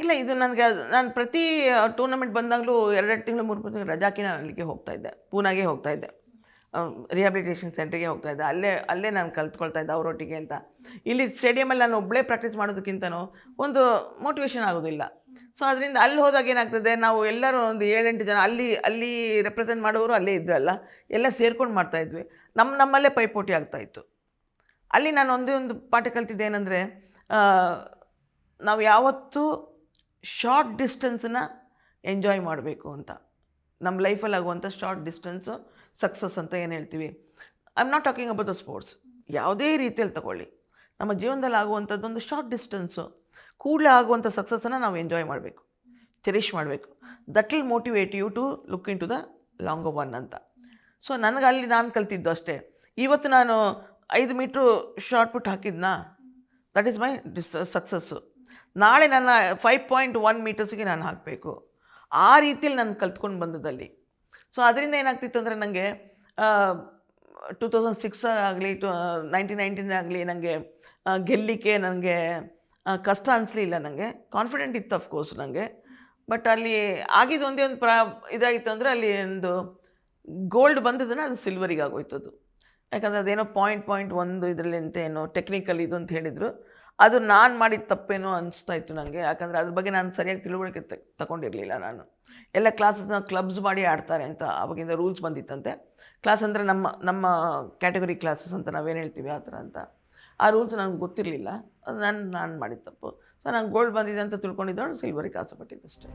ಇಲ್ಲ ಇದು ನನಗೆ ನಾನು ಪ್ರತಿ ಟೂರ್ನಮೆಂಟ್ ಬಂದಾಗಲೂ 2 ತಿಂಗಳು 3 ತಿಂಗಳು ರಜಾಕಿ ನಾನು ಅಲ್ಲಿಗೆ ಹೋಗ್ತಾ ಇದ್ದೆ, ಪೂನಾಗೆ ಹೋಗ್ತಾ ಇದ್ದೆ. ರಿಹ್ಯಾಬಿಲಿಟೇಷನ್ ಸೆಂಟ್ರಿಗೆ ಹೋಗ್ತಾ ಇದ್ದೆ. ಅಲ್ಲೇ ನಾನು ಕಲ್ತ್ಕೊಳ್ತಾ ಇದ್ದೆ ಅವರೊಟ್ಟಿಗೆ ಅಂತ. ಇಲ್ಲಿ ಸ್ಟೇಡಿಯಮಲ್ಲಿ ನಾನು ಒಬ್ಬಳೇ ಪ್ರಾಕ್ಟೀಸ್ ಮಾಡೋದಕ್ಕಿಂತನೂ ಒಂದು ಮೋಟಿವೇಶನ್ ಆಗೋದಿಲ್ಲ. ಸೊ ಅದರಿಂದ ಅಲ್ಲಿ ಹೋದಾಗ ಏನಾಗ್ತದೆ, ನಾವು ಎಲ್ಲರೂ ಒಂದು 7-8 ಜನ ಅಲ್ಲಿ ರೆಪ್ರೆಸೆಂಟ್ ಮಾಡೋರು ಅಲ್ಲೇ ಇದ್ರಲ್ಲ, ಎಲ್ಲ ಸೇರ್ಕೊಂಡು ಮಾಡ್ತಾಯಿದ್ವಿ. ನಮ್ಮಲ್ಲೇ ಪೈಪೋಟಿ ಆಗ್ತಾಯಿತ್ತು. ಅಲ್ಲಿ ನಾನು ಒಂದೇ ಒಂದು ಪಾಠ ಕಲ್ತಿದ್ದೆ ಏನಂದರೆ, ನಾವು ಯಾವತ್ತೂ ಶಾರ್ಟ್ ಡಿಸ್ಟೆನ್ಸನ್ನ ಎಂಜಾಯ್ ಮಾಡಬೇಕು ಅಂತ. ನಮ್ಮ ಲೈಫಲ್ಲಿ ಆಗುವಂಥ ಶಾರ್ಟ್ ಡಿಸ್ಟೆನ್ಸು ಸಕ್ಸಸ್ ಅಂತ ಏನು ಹೇಳ್ತೀವಿ. I am not talking about the sports, ಯಾವುದೇ ರೀತಿಯಲ್ಲಿ ತಗೊಳ್ಳಿ, ನಮ್ಮ ಜೀವನದಲ್ಲಿ ಆಗುವಂಥದ್ದೊಂದು ಶಾರ್ಟ್ ಡಿಸ್ಟೆನ್ಸು ಕೂಡಲೇ ಆಗುವಂಥ ಸಕ್ಸಸ್ಸನ್ನು ನಾವು ಎಂಜಾಯ್ ಮಾಡಬೇಕು, ಚೆರಿಷ್ ಮಾಡಬೇಕು. That will motivate you to look into the longer one ಅಂತ. ಸೊ ನನಗೆ ಅಲ್ಲಿ ನಾನು ಕಲ್ತಿದ್ದು ಅಷ್ಟೇ. ಇವತ್ತು ನಾನು 5 ಮೀಟ್ರು ಶಾರ್ಟ್ ಪುಟ್ ಹಾಕಿದ್ನಾ, ದಟ್ ಈಸ್ ಮೈ ಸಕ್ಸಸ್ಸು. ನಾಳೆ ನನ್ನ 5.1 ಮೀಟರ್ಸಿಗೆ ನಾನು ಹಾಕಬೇಕು. ಆ ರೀತಿಯಲ್ಲಿ ನಾನು ಕಲ್ತ್ಕೊಂಡು ಬಂದದಲ್ಲಿ. ಸೊ ಅದರಿಂದ ಏನಾಗ್ತಿತ್ತು ಅಂದರೆ, ನನಗೆ 2006 ಆಗಲಿ 1919 ಆಗಲಿ ನನಗೆ ಗೆಲ್ಲಲಿಕ್ಕೆ ನನಗೆ ಕಷ್ಟ ಅನಿಸ್ಲಿಲ್ಲ. ನನಗೆ ಕಾನ್ಫಿಡೆಂಟ್ ಇತ್ತು ಅಫ್ಕೋರ್ಸ್ ನನಗೆ. ಬಟ್ ಅಲ್ಲಿ ಆಗಿದ್ದು ಒಂದೇ ಒಂದು ಇದಾಗಿತ್ತು ಅಂದರೆ, ಅಲ್ಲಿ ಒಂದು ಗೋಲ್ಡ್ ಬಂದದನ್ನು ಅದು ಸಿಲ್ವರಿಗೆ ಆಗೋಯ್ತದು. ಯಾಕಂದರೆ ಅದೇನೋ ಪಾಯಿಂಟ್ 1 ಇದರಲ್ಲಿ ಅಂತ ಏನೋ ಟೆಕ್ನಿಕಲ್ ಇದು ಅಂತ ಹೇಳಿದರು. ಅದು ನಾನು ಮಾಡಿದ ತಪ್ಪೇನೋ ಅನಿಸ್ತಾ ಇತ್ತು ನನಗೆ. ಯಾಕಂದರೆ ಅದ್ರ ಬಗ್ಗೆ ನಾನು ಸರಿಯಾಗಿ ತಿಳುವಳಿಕೆ ತಗೊಂಡಿರಲಿಲ್ಲ ನಾನು. ಎಲ್ಲ ಕ್ಲಾಸಸ್ನ ಕ್ಲಬ್ಸ್ ಮಾಡಿ ಆಡ್ತಾರೆ ಅಂತ ಆವಾಗಿಂದ ರೂಲ್ಸ್ ಬಂದಿತ್ತಂತೆ. ಕ್ಲಾಸ್ ಅಂದರೆ ನಮ್ಮ ಕ್ಯಾಟಗರಿ ಕ್ಲಾಸಸ್ ಅಂತ ನಾವೇನು ಹೇಳ್ತೀವಿ ಆ ಥರ ಅಂತ. ಆ ರೂಲ್ಸ್ ನನಗೆ ಗೊತ್ತಿರಲಿಲ್ಲ. ಅದು ನಾನು ಮಾಡಿದ ತಪ್ಪು. ಸೊ ನಾನು ಗೋಲ್ಡ್ ಬಂದಿದೆ ಅಂತ ತಿಳ್ಕೊಂಡಿದ್ದವಳು ಸಿಲ್ವರಿಗೆ ಆಸೆಪಟ್ಟಿದ್ದಷ್ಟೇ.